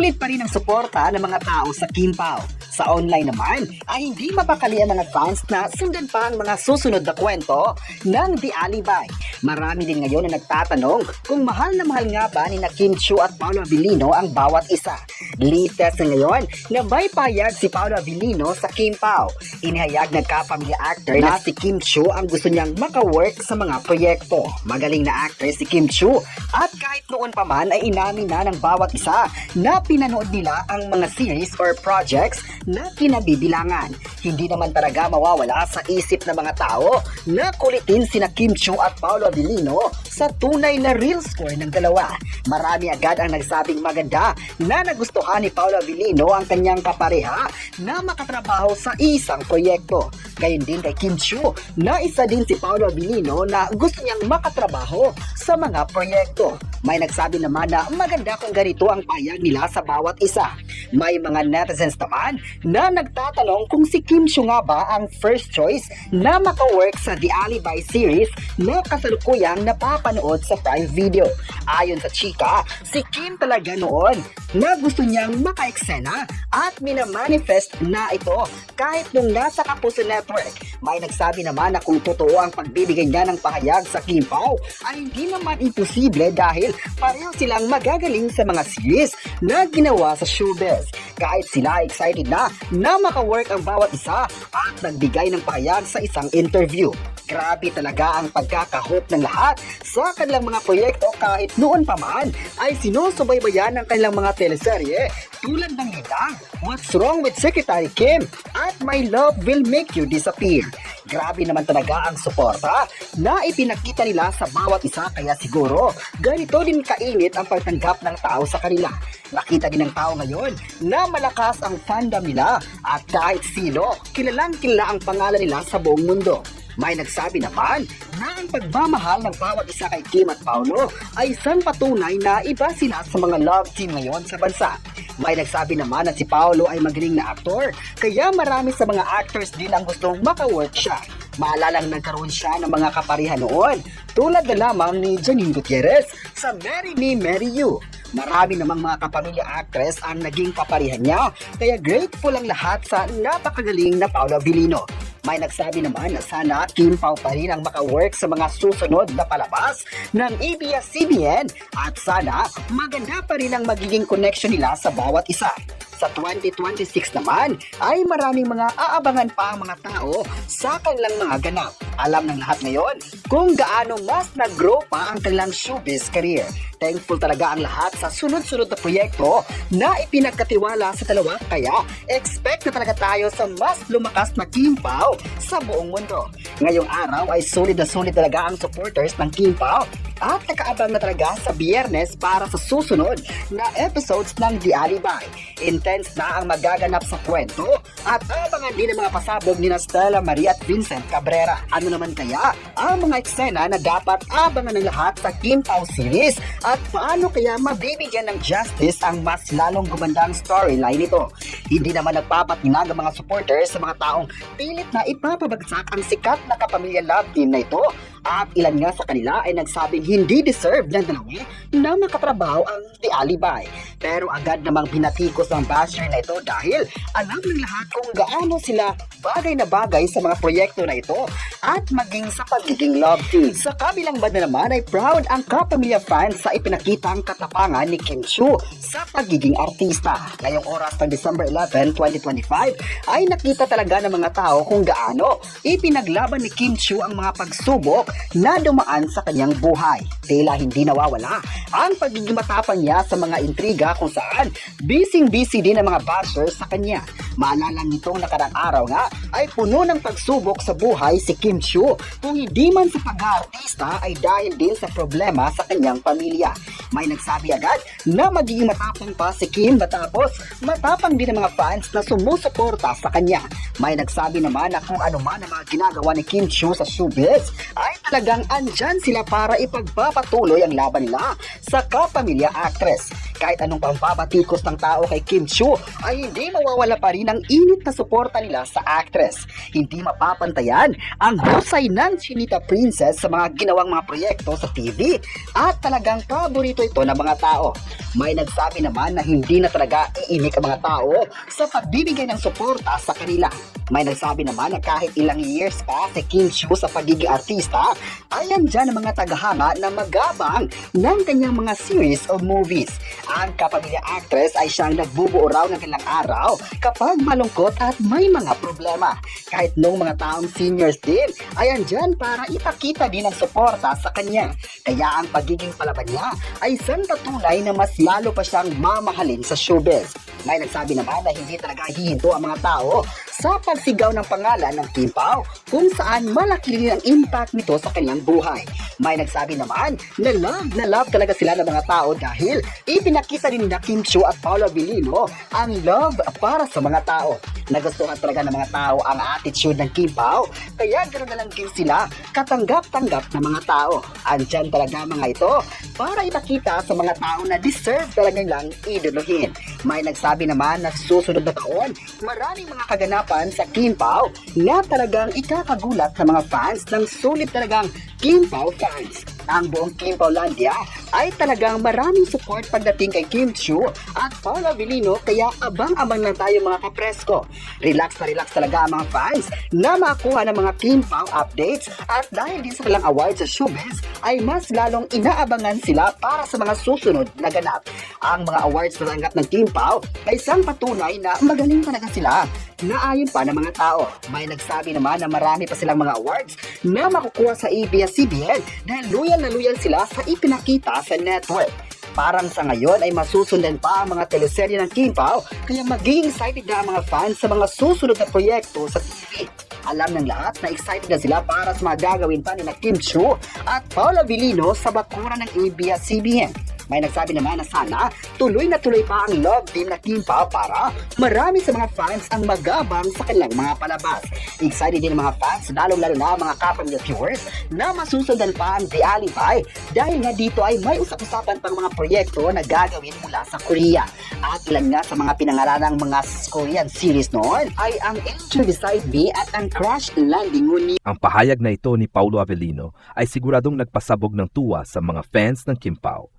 Sulit pa rin ang suporta ng mga tao sa Kim Pao. Sa online naman ay hindi mapakali ang mga fans na sundan pa ang mga susunod na kwento ng The Alibay. Marami din ngayon na nagtatanong kung mahal na mahal nga ba ni Kim Chiu at Paolo Abilino ang bawat isa. Latest na ngayon na may pahayag si Paolo Abilino sa Kim Pao. Inihayag ng kapamilya actor na si Kim Chiu ang gusto niyang makawork sa mga proyekto. Magaling na actress si Kim Chiu at kahit noon pa man ay inamin na ng bawat isa na pinanood nila ang mga series or projects na kinabibilangan. Hindi naman talaga mawawala sa isip ng mga tao na kulitin sina Kim Chiu at Paolo Abilino sa tunay na real score ng dalawa. Marami agad ang nagsabing maganda na nagustuhan ni Paolo Abilino ang kanyang kapareha na makatrabaho sa isang proyekto. Gayon din kay Kim Chiu na isa din si Paolo Abilino na gusto niyang makatrabaho sa mga proyekto. May nagsabi naman na maganda kung ganito ang payag nila sa bawat isa. May mga netizens naman na nagtatanong kung si Kim Chiu nga ba ang first choice na makawork sa The Alibay series na kasalukuyang napapanood sa Prime Video. Ayon sa chika, si Kim talaga noon na gusto niyang maka-eksena at minamanifest na ito kahit nung nasa Kapuso Network. May nagsabi naman na kung totoo ang pagbibigay niya ng pahayag sa Kim Pao ay hindi naman imposible dahil pareho silang magagaling sa mga series na ginawa sa showbiz. Kahit sila excited na makawork ang bawat isa at nagbigay ng pahayag sa isang interview. Grabe talaga ang pagkakahop ng lahat sa kanilang mga proyekto kahit noon pa man ay sinusubaybayan ng kanilang mga teleserye tulad ng Lidang, What's Wrong with Secretary Kim at My Love Will Make You Disappear. Grabe naman talaga ang suporta na ipinakita nila sa bawat isa kaya siguro ganito din kainit ang pagtanggap ng tao sa kanila. Nakita din ng tao ngayon na malakas ang fandom nila at kahit sino, kilalang kilala ang pangalan nila sa buong mundo. May nagsabi naman na ang pagmamahal ng bawat isa kay Kim at Paolo ay isang patunay na iba sila sa mga love team ngayon sa bansa. May nagsabi naman na si Paolo ay magaling na aktor kaya marami sa mga actors din ang gustong makawork siya. Maalalang nagkaroon siya ng mga kaparihan noon tulad na lamang ni Janine Gutierrez sa Marry Me, Marry You. Marami namang mga kapamilya actress ang naging kaparihan niya kaya grateful ang lahat sa napakagaling na Paolo Abilino. May nagsabi naman na sana Kim Pao pa rin ang makawork sa mga susunod na palabas ng ABS-CBN at sana maganda pa rin ang magiging connection nila sa bawat isa. Sa 2026 naman ay maraming mga aabangan pa ang mga tao sa kanilang mga ganap. Alam ng lahat ngayon kung gaano mas nag-grow pa ang kanilang showbiz career. Thankful talaga ang lahat sa sunod-sunod na proyekto na ipinagkatiwala sa dalawa kaya expect na talaga tayo sa mas lumakas na Kim Pao sa buong mundo. Ngayong araw ay sulit na sulit talaga ang supporters ng Kim Pao at nakaabang na talaga sa Biyernes para sa susunod na episodes ng The Alibay. Intense na ang magaganap sa kwento at abangan din ang mga pasabog ni Stella Marie at Vincent Cabrera. Ano naman kaya ang mga eksena na dapat abangan ng lahat sa Kim Pao series at paano kaya mabibigyan ng justice ang mas lalong gumandang storyline nito? Hindi naman nagpapatinag ang mga supporters sa mga taong pilit na ipapabagsak ang sikat na kapamilya love team na ito at ilan nga sa kanila ay nagsabing hindi deserve ng dalawa na makatrabaho ang The Alibay. Pero agad namang binatikos ang basher na ito dahil alam ng lahat kung gaano sila bagay na bagay sa mga proyekto na ito at maging sa pagiging love team. Sa kabilang banda naman ay proud ang kapamilya fans sa ipinakitang katapangan ni Kim Chiu sa pagiging artista. Ngayong oras ng December 11, 2025 ay nakita talaga ng mga tao kung gaano ipinaglaban ni Kim Chiu ang mga pagsubok na dumaan sa kanyang buhay. Tila hindi nawawala ang pagiging matapang niya sa mga intriga kung saan busy din ang mga bashers sa kanya. Maalala nitong nakarang araw nga ay puno ng pagsubok sa buhay si Kim Chiu kung hindi man sa pag-aartista ay dahil din sa problema sa kanyang pamilya. May nagsabi agad na magiging matapang pa si Kim matapos matapang din ang mga fans na sumusuporta sa kanya. May nagsabi naman na kung ano man ang mga ginagawa ni Kim Chiu sa showbiz ay talagang andyan sila para ipagpapatuloy ang laban nila sa kapamilya actress. kahit anong pambabatikos ng tao kay Kim Chiu ay hindi mawawala pa rin ang init na suporta nila sa actress. Hindi mapapantayan ang husay ng Chinita Princess sa mga ginawang mga proyekto sa TV at talagang paborito ito ng mga tao. May nagsabi naman na hindi na talaga iimik ang mga tao sa pagbibigay ng suporta sa kanila. May nagsabi naman na kahit ilang years pa si Kim Chiu sa pagiging artista, ay andyan ang mga tagahanga na magabang ng kanyang mga series o movies. Ang kapamilya actress ay siyang nagbubuo raw ng kanilang araw kapag malungkot at may mga problema. Kahit noong mga taong seniors din, ay andyan para ipakita din ang suporta sa kanya. Kaya ang pagiging palaban niya ay isang patunay na mas lalo pa siyang mamahalin sa showbiz. May nagsabi naman na hindi talaga hihinto ang mga tao sa pagsigaw ng pangalan ng Kim Pao kung saan malaki rin ang impact nito sa kanyang buhay. May nagsabi naman na love talaga sila ng mga tao dahil ipinakita din na Kim Chiu at Paolo Abilino ang love para sa mga tao. Nagustuhan talaga ng mga tao ang attitude ng Kim Pao, kaya ganoon na lang din sila katanggap-tanggap ng mga tao. Andyan talaga mga ito para ipakita sa mga tao na deserve talaga nilang idolohin. May nagsabi naman na susunod na taon, maraming mga kaganapan sa Kim Pao na talagang ikakagulat sa mga fans ng sulit talagang Kim Pao fans. Ang buong Kim Paolandia ay talagang maraming support pagdating kay Kim Chiu at Paolo Abilino, kaya abang-abang lang tayo mga kapresko. Relax na relax talaga ang mga fans na makakuha ng mga Kim Pao updates, at dahil din sa kanilang awards sa showbiz ay mas lalong inaabangan sila para sa mga susunod na ganap. Ang mga awards na tanggap ng Kim Pao ay isang patunay na magaling talaga sila na ayon pa ng mga tao. May nagsabi naman na marami pa silang mga awards na makukuha sa ABS-CBN dahil loyal na loyal sila sa ipinakita sa network. Parang sa ngayon ay masusundan pa ang mga teleserye ng Kim Pao, kaya magiging excited na ang mga fans sa mga susunod na proyekto sa TV. Alam ng lahat na excited na sila para sa mga gagawin pa ni Kim Chiu at Paolo Abilino sa bakuran ng ABS-CBN. May nagsabi naman na sana tuloy na tuloy pa ang love team na Kim Pao para marami sa mga fans ang magabang sa kanilang mga palabas. Excited din ang mga fans, lalong-lalo na mga kapamilya viewers, na masusundan pa ang The Alibi dahil nga dito ay may usap-usapan pang mga proyekto na gagawin mula sa Korea. At ilan nga sa mga pinangalanang mga Korean series noon ay ang Angel Beside Me at ang Crash Landing on You. Ang pahayag na ito ni Paolo Abilino ay siguradong nagpasabog ng tuwa sa mga fans ng Kim Pao.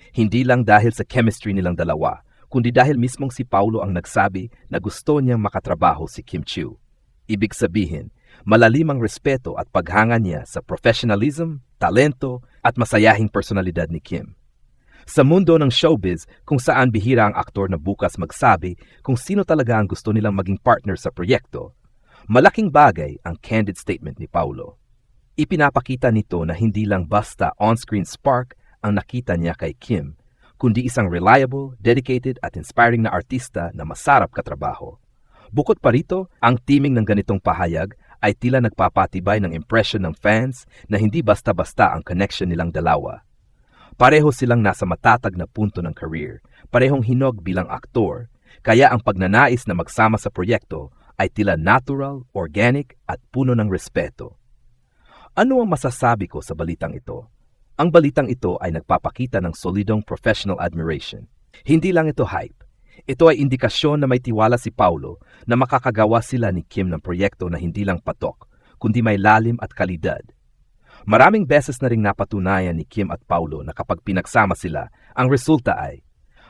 Hindi lang dahil sa chemistry nilang dalawa, kundi dahil mismong si Paolo ang nagsabi na gusto niyang makatrabaho si Kim Chiu. Ibig sabihin, malalim ang respeto at paghanga niya sa professionalism, talento at masayahing personalidad ni Kim. Sa mundo ng showbiz, kung saan bihira ang aktor na bukas magsabi kung sino talaga ang gusto nilang maging partner sa proyekto, malaking bagay ang candid statement ni Paolo. Ipinapakita nito na hindi lang basta on-screen spark ang nakita niya kay Kim, kundi isang reliable, dedicated at inspiring na artista na masarap katrabaho. Bukod pa rito, ang teaming ng ganitong pahayag ay tila nagpapatibay ng impression ng fans na hindi basta-basta ang connection nilang dalawa. Pareho silang nasa matatag na punto ng career, parehong hinog bilang aktor, kaya ang pagnanais na magsama sa proyekto ay tila natural, organic at puno ng respeto. Ano ang masasabi ko sa balitang ito? Ang balitang ito ay nagpapakita ng solidong professional admiration. Hindi lang ito hype. Ito ay indikasyon na may tiwala si Paolo na makakagawa sila ni Kim ng proyekto na hindi lang patok, kundi may lalim at kalidad. Maraming beses na ring napatunayan ni Kim at Paolo na kapag pinagsama sila, ang resulta ay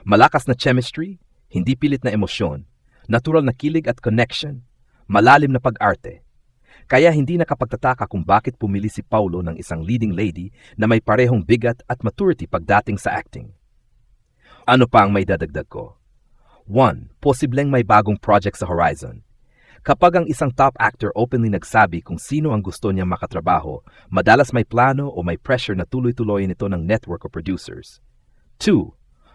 malakas na chemistry, hindi pilit na emosyon, natural na kilig at connection, malalim na pag-arte. Kaya hindi nakapagtataka kung bakit pumili si Paolo ng isang leading lady na may parehong bigat at maturity pagdating sa acting. Ano pa ang may dadagdag ko? 1. Posibleng may bagong project sa horizon. Kapag ang isang top actor openly nagsabi kung sino ang gusto niya makatrabaho, madalas may plano o may pressure na tuloy-tuloyin ito ng network o producers. 2.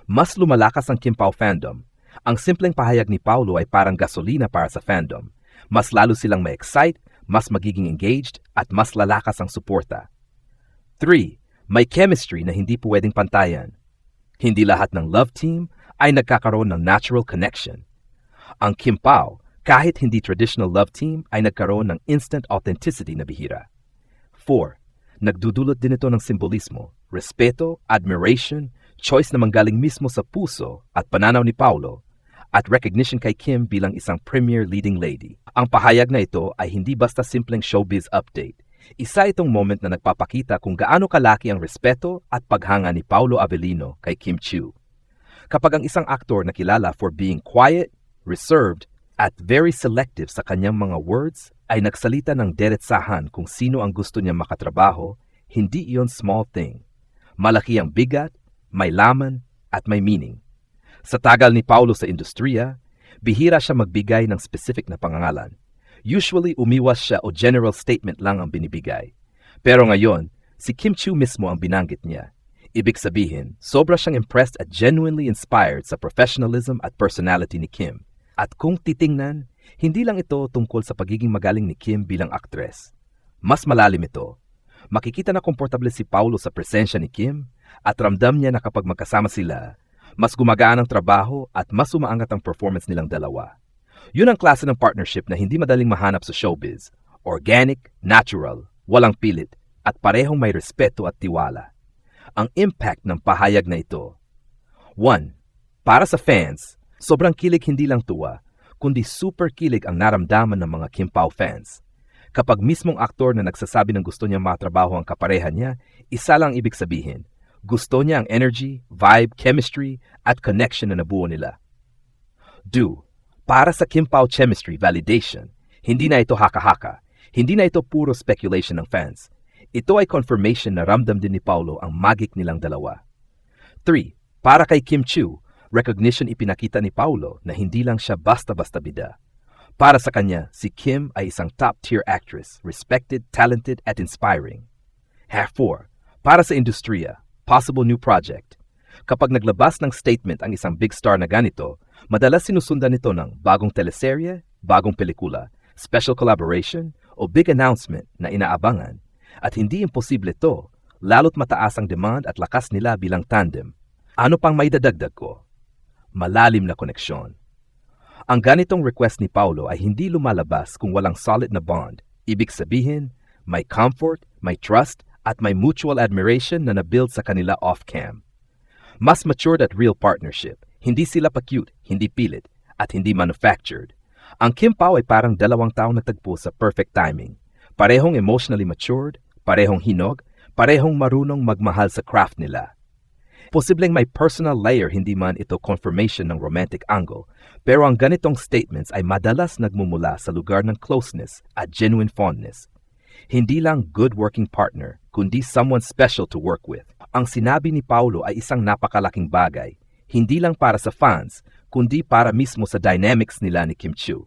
Mas lumalakas ang Kim Pao fandom. Ang simpleng pahayag ni Paolo ay parang gasolina para sa fandom. Mas lalo silang ma-excite, mas magiging engaged at mas lalakas ang suporta. 3. May chemistry na hindi pwedeng pantayan. Hindi lahat ng love team ay nagkakaroon ng natural connection. Ang Kim Pao, kahit hindi traditional love team, ay nagkaroon ng instant authenticity na bihira. 4. Nagdudulot din ito ng simbolismo, respeto, admiration, choice na manggaling mismo sa puso at pananaw ni Paulo, at recognition kay Kim bilang isang premier leading lady. Ang pahayag na ito ay hindi basta simpleng showbiz update. Isa itong moment na nagpapakita kung gaano kalaki ang respeto at paghanga ni Paulo Avellino kay Kim Chiu. Kapag ang isang aktor na kilala for being quiet, reserved, at very selective sa kanyang mga words ay nagsalita ng diretsahan kung sino ang gusto niya makatrabaho, hindi iyon small thing. Malaki ang bigat, may laman, at may meaning. Sa tagal ni Paulo sa industriya, bihira siya magbigay ng specific na pangangalan. Usually, umiwas siya o general statement lang ang binibigay. Pero ngayon, si Kim Chiu mismo ang binanggit niya. Ibig sabihin, sobra siyang impressed at genuinely inspired sa professionalism at personality ni Kim. At kung titingnan, hindi lang ito tungkol sa pagiging magaling ni Kim bilang aktres. Mas malalim ito. Makikita na komportable si Paulo sa presensya ni Kim at ramdam niya na kapag magkasama sila, mas gumagaan ang trabaho at mas umaangat ang performance nilang dalawa. Yun ang klase ng partnership na hindi madaling mahanap sa showbiz. Organic, natural, walang pilit, at parehong may respeto at tiwala. Ang impact ng pahayag na ito. 1. Para sa fans, sobrang kilig hindi lang tuwa, kundi super kilig ang naramdaman ng mga Kim Pao fans. Kapag mismong aktor na nagsasabi ng gusto niya matrabaho ang kapareha niya, isa lang ibig sabihin. Gusto niya ang energy, vibe, chemistry, at connection na nabuo nila. 2. Para sa Kim Pao chemistry validation, hindi na ito haka-haka, hindi na ito puro speculation ng fans. Ito ay confirmation na ramdam din ni Paulo ang magic nilang dalawa. 3. Para kay Kim Chiu, recognition ipinakita ni Paulo na hindi lang siya basta-basta bida. Para sa kanya, si Kim ay isang top-tier actress, respected, talented, at inspiring. 4. Para sa industriya, possible new project. Kapag naglabas ng statement ang isang big star na ganito, madalas sinusundan nito ng bagong teleserye, bagong pelikula, special collaboration, o big announcement na inaabangan. At hindi imposible ito, lalo't mataas ang demand at lakas nila bilang tandem. Ano pang may dadagdag ko? Malalim na koneksyon. Ang ganitong request ni Paulo ay hindi lumalabas kung walang solid na bond. Ibig sabihin, may comfort, may trust, at may mutual admiration na nabuild sa kanila off-cam. Mas matured at real partnership. Hindi sila pa-cute, hindi pilit, at hindi manufactured. Ang Kim Pao ay parang 2 taong nagtagpo sa perfect timing. Parehong emotionally matured, parehong hinog, parehong marunong magmahal sa craft nila. Posibleng may personal layer, hindi man ito confirmation ng romantic angle, pero ang ganitong statements ay madalas nagmumula sa lugar ng closeness at genuine fondness. Hindi lang good working partner, kundi someone special to work with. Ang sinabi ni Paulo ay isang napakalaking bagay, hindi lang para sa fans, kundi para mismo sa dynamics nila ni Kim Chiu.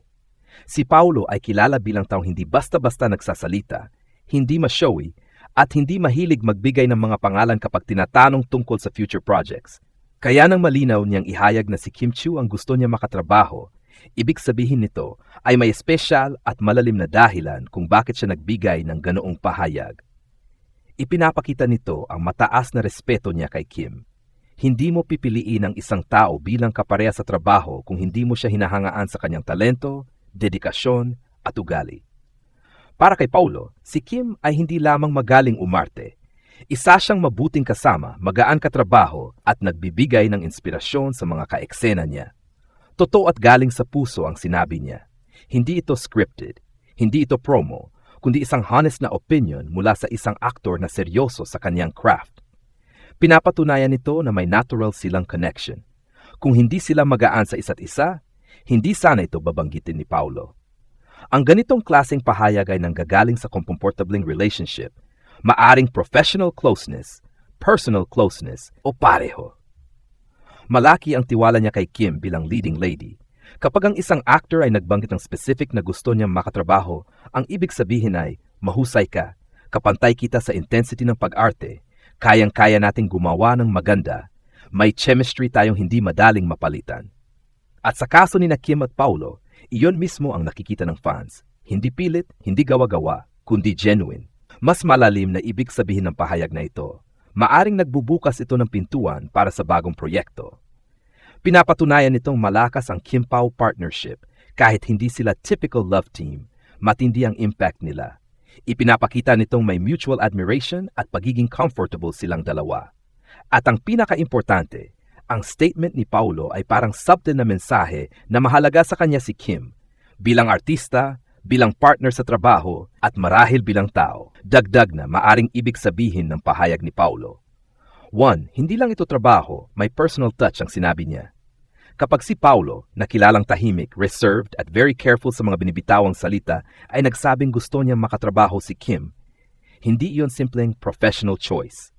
Si Paulo ay kilala bilang taong hindi basta-basta nagsasalita, hindi ma-showy, at hindi mahilig magbigay ng mga pangalan kapag tinatanong tungkol sa future projects. Kaya nang malinaw niyang ihayag na si Kim Chiu ang gusto niya makatrabaho, ibig sabihin nito ay may espesyal at malalim na dahilan kung bakit siya nagbigay ng ganoong pahayag. Ipinapakita nito ang mataas na respeto niya kay Kim. Hindi mo pipiliin ang isang tao bilang kapareha sa trabaho kung hindi mo siya hinahangaan sa kanyang talento, dedikasyon, at ugali. Para kay Paulo, si Kim ay hindi lamang magaling umarte. Isa siyang mabuting kasama, magaan katrabaho, at nagbibigay ng inspirasyon sa mga kaeksena niya. Totoo at galing sa puso ang sinabi niya. Hindi ito scripted, hindi ito promo, kundi isang honest na opinion mula sa isang aktor na seryoso sa kanyang craft. Pinapatunayan nito na may natural silang connection. Kung hindi sila magaan sa isa't isa, hindi sana ito babanggitin ni Paulo. Ang ganitong klaseng pahayag ay nanggagaling sa komportabling relationship, maaring professional closeness, personal closeness, o pareho. Malaki ang tiwala niya kay Kim bilang leading lady. Kapag ang isang actor ay nagbanggit ng specific na gusto niyang makatrabaho, ang ibig sabihin ay mahusay ka, kapantay kita sa intensity ng pag-arte, kayang-kaya nating gumawa ng maganda, may chemistry tayong hindi madaling mapalitan. At sa kaso ni na Kim at Paulo, iyon mismo ang nakikita ng fans. Hindi pilit, hindi gawa-gawa, kundi genuine. Mas malalim na ibig sabihin ng pahayag na ito. Maaring nagbubukas ito ng pintuan para sa bagong proyekto. Pinapatunayan nitong malakas ang Kim Pao partnership kahit hindi sila typical love team. Matindi ang impact nila. Ipinapakita nitong may mutual admiration at pagiging comfortable silang dalawa. At ang pinakaimportante, ang statement ni Paulo ay parang subtle na mensahe na mahalaga sa kanya si Kim bilang artista, bilang partner sa trabaho, at marahil bilang tao. Dagdag na maaring ibig sabihin ng pahayag ni Paulo. 1. Hindi lang ito trabaho, may personal touch ang sinabi niya. Kapag si Paulo, na kilalang tahimik, reserved at very careful sa mga binibitawang salita, ay nagsabing gusto niyang makatrabaho si Kim, hindi iyon simpleng professional choice.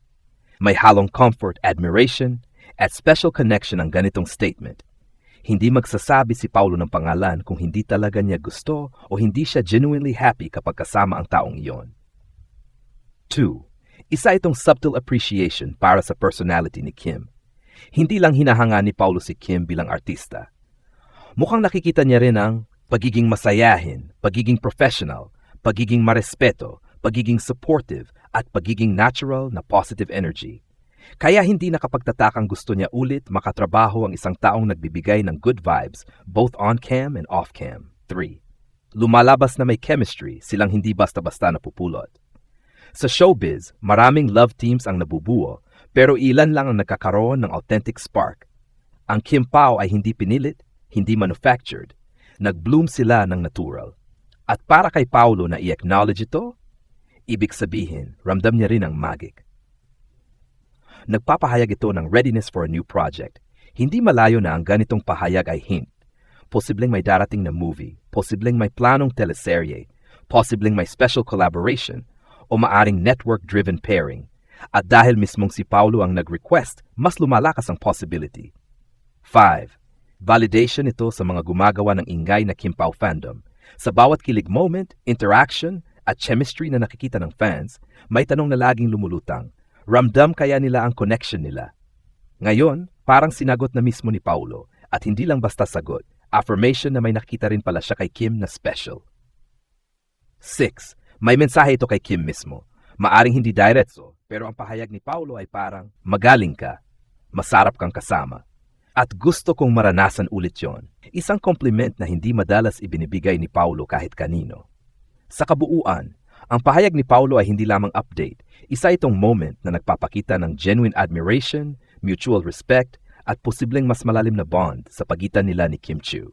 May halong comfort, admiration, at special connection ang ganitong statement. Hindi magsasabi si Paulo ng pangalan kung hindi talaga niya gusto o hindi siya genuinely happy kapag kasama ang taong iyon. 2. Isa itong subtle appreciation para sa personality ni Kim. Hindi lang hinahanga ni Paulo si Kim bilang artista. Mukhang nakikita niya rin ang pagiging masayahin, pagiging professional, pagiging marespeto, pagiging supportive, at pagiging natural na positive energy. Kaya hindi nakapagtatakang gusto niya ulit makatrabaho ang isang taong nagbibigay ng good vibes both on-cam and off-cam. 3. Lumalabas na may chemistry, silang hindi basta-basta napupulot. Sa showbiz, maraming love teams ang nabubuo, pero ilan lang ang nagkakaroon ng authentic spark. Ang Kim Pao ay hindi pinilit, hindi manufactured. Nag-bloom sila ng natural. At para kay Paulo na i-acknowledge ito, ibig sabihin, ramdam niya rin ang magic. Nagpapahayag ito ng readiness for a new project. Hindi malayo na ang ganitong pahayag ay hint. Posibleng may darating na movie, posibleng may planong teleserye, posibleng may special collaboration, o maaring network-driven pairing. At dahil mismong si Paulo ang nag-request, mas lumalakas ang possibility. 5. Validation ito sa mga gumagawa ng ingay na Kim Pao fandom. Sa bawat kilig moment, interaction, at chemistry na nakikita ng fans, may tanong na laging lumulutang. Ramdam kaya nila ang connection nila? Ngayon, parang sinagot na mismo ni Paulo, at hindi lang basta sagot, affirmation na may nakita rin pala siya kay Kim na special. 6. May mensahe ito kay Kim mismo. Maaring hindi diretso, pero ang pahayag ni Paulo ay parang, magaling ka, masarap kang kasama. At gusto kong maranasan ulit yon. Isang compliment na hindi madalas ibinibigay ni Paulo kahit kanino. Sa kabuuan, ang pahayag ni Paulo ay hindi lamang update. Isa itong moment na nagpapakita ng genuine admiration, mutual respect, at posibleng mas malalim na bond sa pagitan nila ni Kim Chiu.